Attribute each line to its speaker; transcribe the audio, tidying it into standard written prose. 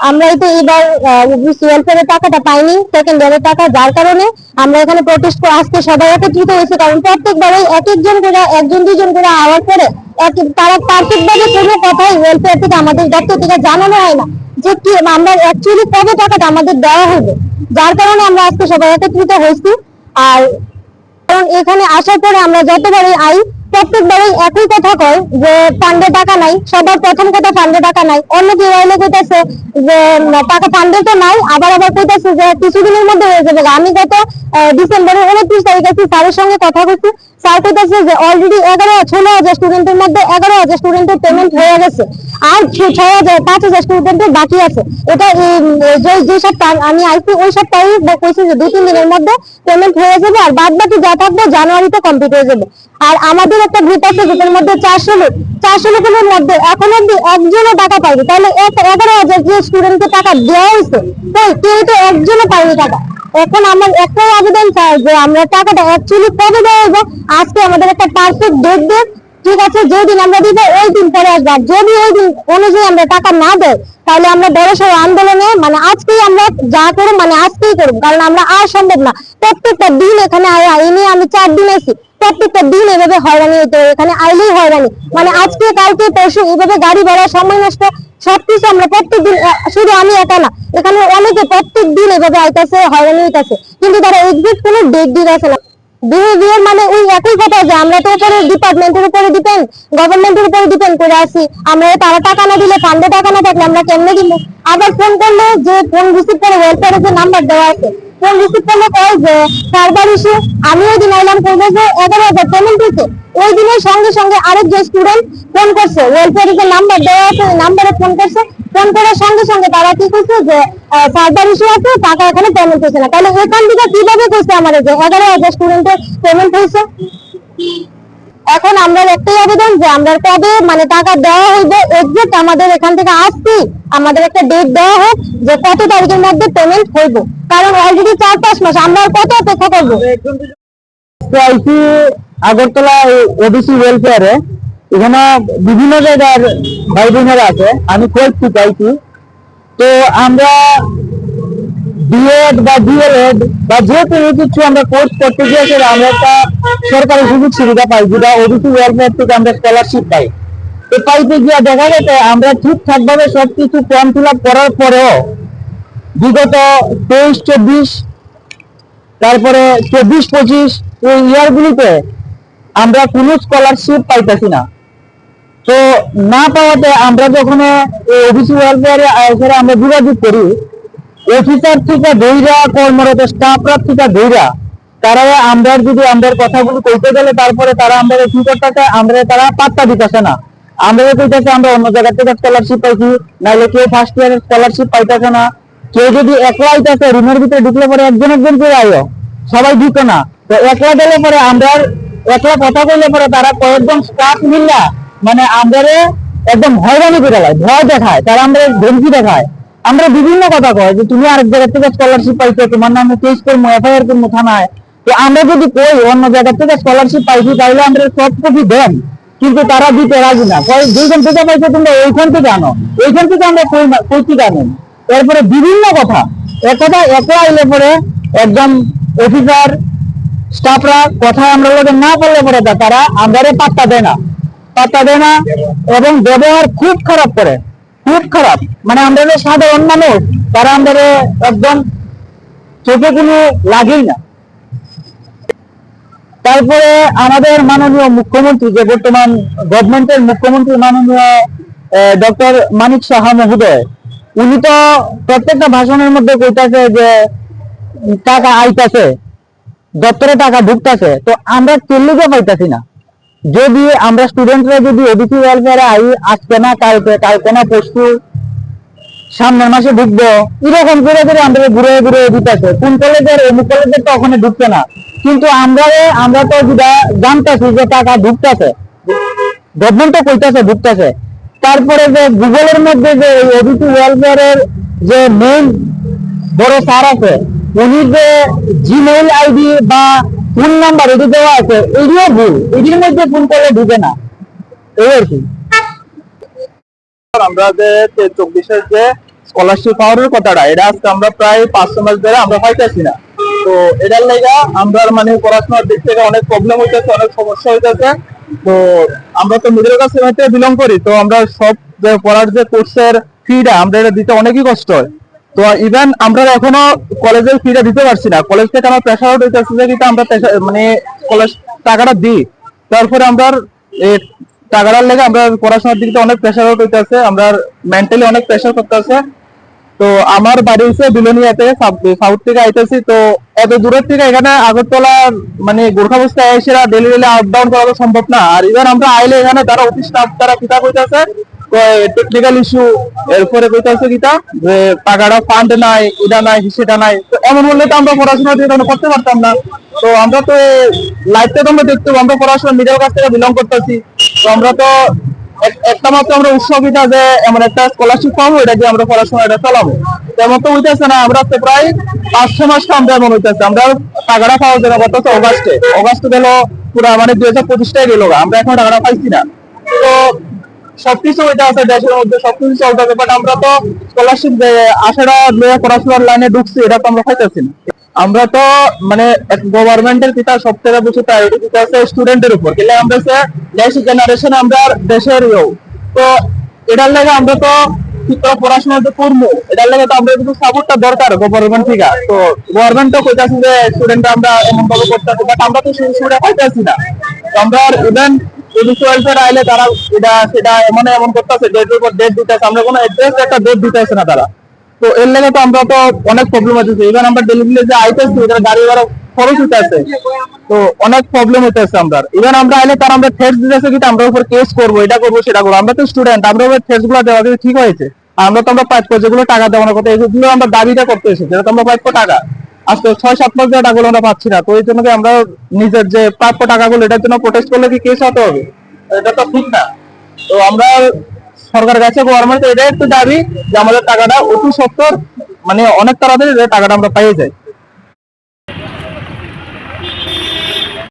Speaker 1: আমরা তো এবার ওবিসি ওয়েলফেয়ারের টাকাটা পাইনি, সেকেন্ড ইয়ারের টাকা, যার কারণে আমরা এখানে প্রোটেস্ট আজকে সবাই একত্রিত হয়েছে। কারণ প্রত্যেকবারে এক একজন করে, একজন দুজন করে আওয়ার পরে তারা পার্থিকভাবে কোনো কথাই ওয়েলফেয়ার থেকে আমাদের দপ্তর থেকে জানানো হয় না যে কি আমরা অ্যাকচুয়ালি কবে টাকাটা আমাদের দেওয়া হবে। যার কারণে আমরা আজকে সবাই একত্রিত হয়েছি। আর কারণ এখানে আসার পরে আমরা যতবারই আই প্রত্যেকবারই একই কথা কয় যে ফান্ডে টাকা নাই। সবার প্রথম কথা ফান্ডে টাকা নাই। অন্য কেউ আইলে কইতাছে যে টাকা ফান্ডে তো নাই, আবার আবার কইতাছে যে কিছুদিনের মধ্যে হয়ে যাবে। আমি গত ডিসেম্বরের 29 তারিখে স্যারের সঙ্গে কথা বলছি। স্যার কইতাছে যে অলরেডি 16,000 স্টুডেন্টের মধ্যে 11,000 স্টুডেন্টের পেমেন্ট হয়ে গেছে, আর 5,000 স্টুডেন্টের বাকি আছে। এটা যে সপ্তাহ আমি আইসি ওই সপ্তাহে কইছে যে 2-3 দিনের মধ্যে পেমেন্ট হয়ে যাবে, আর বাদ বাকি যা থাকবে জানুয়ারিতে কমপ্লিট হয়ে যাবে। আর আমাদের একটা গ্রুপ আছে, গ্রুপের মধ্যে 400 লোকের মধ্যে এখন অব্দি একজনও টাকা পাইনি। তাহলে 11,000 যে স্টুডেন্টকে টাকা দেওয়া হয়েছে, কেউ তো একজনও পাইনি টাকা। এখন আমার একটাই আবেদন চাই যে আমরা টাকাটা অ্যাকচুয়ালি কবে দেওয়া হবে। আজকে আমাদের একটা পারফেক্ট ডেট দেন, ঠিক আছে? যেদিন আমরা দিব ওই দিন পরে আসবো। যদি ওই দিন অনুযায়ী আমরা টাকা না দেয়, তাহলে আমরা বড়সড় আন্দোলনে মানে আজকেই আমরা যা করব মানে আজকেই করবো। কারণ আমরা আর সম্ভব না প্রত্যেকটা দিন এখানে আইনি, আমি 4 দিন আছি, প্রত্যেকটা দিন এভাবে হয়রানি হতো। এখানে আইলেই হয়রানি, মানে আজকে কালকে পরশু এভাবে গাড়ি ভাড়া, সময় নষ্ট, সবকিছু আমরা প্রত্যেকদিন, শুধু আমি একা না, এখানে অনেকে প্রত্যেক দিন এভাবে আইতাছে, হয়রানি হইতাছে, কিন্তু তারা এক্সাক্ট কোনো ডেট দিতেছে না। বিহেভিয়ার মানে ওই একই কথা যে আমরা তো উপরে ডিপার্টমেন্টের উপরে ডিপেন্ড, গভর্নমেন্টের উপরে ডিপেন্ড করে আছি। আমরা তারা টাকা না দিলে, ফান্ডে টাকা না থাকলে আমরা কেমনে দিব? আবার ফোন করলে যে ফোন রিসিভ করে ওয়েলফেয়ারের যে নাম্বার দেওয়া আছে, ফোন রিসিভ করলে কয় যে সার্ভার ইস্যু। আমি ওই দিন আইলাম করবো যে 11,000 পেমেন্ট হয়েছে, ওই দিনের সঙ্গে সঙ্গে আরেক যে স্টুডেন্ট ফোন করছে, ওয়েলফেয়ারের যে নাম্বার দেওয়া আছে ওই নাম্বারে ফোন করছে। ফোন করার সঙ্গে সঙ্গে তারা কি করছে যে সার্ভার ইস্যু আছে, টাকা এখানে পেমেন্ট হয়েছে না। তাহলে এখান থেকে কিভাবে করছে আমাদের যে 11,000 স্টুডেন্টের পেমেন্ট হয়েছে? এখন আমরা একটাই আবেদন যে আমরা কবে মানে টাকা দেওয়া হইবে, এক্সাক্ট আমাদের এখান থেকে আসছি আমাদের একটা ডেট দেওয়া হোক যে কত তারিখের মধ্যে পেমেন্ট হইব। কারণ অলরেডি 4-5 মাস আমরা আর কত অপেক্ষা করবো?
Speaker 2: আইসি আগরতলা ওবিসি ওয়েলফেয়ারে, এখানে বিভিন্ন জায়গার ভাই বোনেরা আছে, আমি খোঁজ পাইছি। তো আমরা বিএড বা ডিএলএড বা যে কোনো কিছু আমরা কোর্স করতে গিয়েছি, আমরা একটা সরকারি সুযোগ সুবিধা পাই, যেটা ওবিসি ওয়েলফেয়ার থেকে আমরা স্কলারশিপ পাই। তো পাইতে গিয়ে দেখা গেছে আমরা ঠিকঠাক ভাবে সবকিছু ফর্ম ফিল আপ করার পরেও বিগত 23-24, তারপরে 24-25 এই ইয়ারগুলিতে আমরা কোনো স্কলারশিপ পাইতেছি না। তো না পাওয়াতে আমরা যখন ওবিসি ওয়েলফেয়ারে আমরা যোগাযোগ করি, অফিসার থেকে ধৈরা, কর্মরত স্টাফরা থেকে ধৈরা, তারা আমরা যদি আমাদের কথাগুলো কইতে গেলে তারপরে তারা আমাদের কি করতেছে, আমরা তারা পাত্তা দিতেছে না। আমরা কইতেছে আমরা অন্য জায়গা থেকে স্কলারশিপ পাইছি, নাহলে কেউ ফার্স্ট ইয়ারের স্কলারশিপ পাইতেছে না। কেউ যদি একলা আইতেছে, রুমের ভিতরে ঢুকলে পরে একজন একজন করে আইও, সবাই ঢুকে না। তো একলা গেলে পরে আমরা একলা কথা কইলে পরে তারা কয়েকজন স্টাফ মিললা মানে আমাদের একদম হয়রানি করে দেয়, ভয় দেখায়, তারা আমাদের ধমকি দেখায়। আমরা বিভিন্ন কথা কয় যে তুমি আরেক জায়গা থেকে স্কলারশিপ পাইছো, তোমার নামে কেস করবো, এফআইআর করবো থানায়। তো আমরা যদি কই অন্য জায়গা থেকে স্কলারশিপ পাইছি, তাহলে আমরা সব কপি দেন, কিন্তু তারা দিতে রাজি না। দুইজন থেকে পাইছো তোমরা ওইখান থেকে আনো, ওইখান থেকে আমরা কইছি জানেন। এরপরে বিভিন্ন কথা, একথা একলা আইলে পরে একদম অফিসার স্টাফরা কথা আমরা লোকে না বললে পরে তারা আমাদের পাত্তা দেয় না, পাত্তা দেয় না, এবং ব্যবহার খুব খারাপ করে, খুব খারাপ। মানে আমরা সাধারণ মানুষ, তারা আমাদের একদম চোখে কোনো লাগেই না। তারপরে আমাদের মাননীয় মুখ্যমন্ত্রী, যে বর্তমান গভর্নমেন্টের মুখ্যমন্ত্রী মাননীয় ডক্টর মানিক সাহা মহোদয়, উনি তো প্রত্যেকটা ভাষণের মধ্যে কইতাছে যে টাকা আইতাছে, দপ্তরে টাকা ঢুকতেছে। তো আমরা কেল্লিকে পাইতাছি না। যদি আমরা স্টুডেন্টরা যদি ওবিসি ওয়েলফেয়ারে আই, আজকে না কালকে, কালকে না পরশু, সামনের মাসে ঢুকবো, এরকম করে করে আমরা ঘুরে ঘুরে দিতেছে। কোন কলেজের অমুক কলেজের তো ওখানে ঢুকছে না, কিন্তু আমরা তো যেটা জানতেছি যে টাকা ঢুকতেছে, গভর্নমেন্ট তো কইতাছে ঢুকতেছে। তারপরে যে গুগলের মধ্যে যে ওবিসি ওয়েলফেয়ারের যে মেইন বড় স্যার আছে, উনি যে জিমেইল আইডি বা ফোন নাম্বার এটি দেওয়া আছে, এটিও ভুল, এটির মধ্যে ফোন করলে ঢুকে না, এই আর কি।
Speaker 3: আমরা যে 24-এর যে
Speaker 2: স্কলারশিপ পাওয়ার কথাটা এটা আজকে আমরা প্রায় 500 মাস ধরে আমরা পাইতেছি না। তো এটার লেগা আমরা মানে পড়াশোনার দিক থেকে অনেক প্রবলেম হইতেছে, অনেক সমস্যা হইতেছে। তো আমরা তো মিডল ক্লাস ফ্যামিলিতে বিলং করি, তো আমরা সব যে পড়ার যে কোর্সের ফিটা আমরা এটা দিতে অনেকই কষ্ট হয়। তো ইভেন আমরা এখনো কলেজের ফিটা দিতে পারছি না, কলেজ থেকে আমার প্রেশার আউট হইতেছে যে কিন্তু আমরা মানে কলেজ টাকাটা দিই, তারপরে আমরা এই টাকাটার লেগে আমরা পড়াশোনার দিকে অনেক প্রেশার আউট হইতেছে, আমরা মেন্টালি অনেক প্রেশার করতেছে। তো আমার বাড়ি হচ্ছে বিলোনিয়াতে, সাউথ থেকে আইতেছি। তো এত দূরের থেকে এখানে আগরতলা মানে গোর্খাবস্তায় এসে ডেলি ডেলি আপ ডাউন করা তো সম্ভব না। আর ইভেন আমরা আইলে এখানে তারা অফিস স্টাফ তারা কিতা কইতাছে টেকনিক্যাল ইস্যু, এরপরে কইতাছে কিতা যে টাকাটা ফান্ড নাই, এটা নাই সেটা নাই। তো এমন হলে তো আমরা পড়াশোনা দিয়ে করতে পারতাম না। তো আমরা তো লাইফটা তো আমরা দেখতে আমরা পড়াশোনা মিডল ক্লাস থেকে বিলং করতেছি। তো আমরা তো একটা মাত্র আমরা উৎসবিতা যে এমন একটা স্কলারশিপ পাবো, এটা দিয়ে আমরা পড়াশোনা এটা চালাবো, তেমন তো হইতেছে না। আমরা তো প্রায় 5-6 মাস আমরা এমন হইতেছে, আমরা টাকাটা পাওয়ার জন্য করতেছে অগাস্টে গেল পুরা মানে 2025-টাই গেল, আমরা এখন টাকাটা পাইছি না। তো সবকিছু হইতে আছে দেশের মধ্যে, সবকিছু চলতে আছে, বাট আমরা তো স্কলারশিপ যে আশাটা নিয়ে পড়াশোনার লাইনে ঢুকছি এটা তো আমরা পাইতেছি না। আমরা তো মানে গভর্নমেন্টের পিতা সব থেকে বেশি প্রায়োরিটি দিতে আছে স্টুডেন্টের উপর, কিন্তু আমরা নেক্সট জেনারেশন আমরা দেশের তো এটার লাগে আমরা তো ঠিক করে পড়াশোনা যে করবো, এটার লাগে তো আমরা কিন্তু সাপোর্টটা দরকার গভর্নমেন্ট থেকে। তো গভর্নমেন্ট তো কইতাছে যে স্টুডেন্ট আমরা এমন ভাবে করতেছি, বাট আমরা তো সেই সুবিধা পাইতেছি না। তো আমরা ইভেন ওয়েলফেয়ার আইলে তারা এটা সেটা এমন এমন করতেছে, ডেটের উপর ডেট দিতেছে, আমরা কোনো এড্রেস একটা ডেট দিতেছে না তারা। তো এর লেগে তো আমরা তো অনেক প্রবলেম হচ্ছে। ইভেন আমরা ডেলিভারি যে আইতেছি ওদের গাড়ি ভাড়া খরচ হইতে আছে, তো অনেক প্রবলেম হইতেছে আমরা। ইভেন আমরা আইলে তার আমরা থ্রেটস দিতেছে কিন্তু আমরা উপর কেস করবো, এটা করবো সেটা করবো। আমরা তো স্টুডেন্ট, আমরা ওই থ্রেটস গুলো দেওয়া ঠিক হয়েছে। আমরা তো আমরা প্রাপ্য যেগুলো টাকা দেওয়ার কথা এগুলো আমরা দাবিটা করতে এসেছি, যেটা তো আমরা প্রাপ্য টাকা আজকে 6-7 মাস ধরে টাকাগুলো আমরা পাচ্ছি না। তো এই জন্য কি আমরা নিজের যে প্রাপ্য টাকাগুলো এটার জন্য প্রোটেস্ট করলে কি কেস হতে হবে? এটা তো ঠিক না। তো আমরা সরকারের কাছে গভর্নমেন্ট এটাই একটু দাবি যে আমাদের টাকাটা অতি সত্তর মানে অনেক তাড়াতাড়ি টাকাটা আমরা পাইয়ে যাই।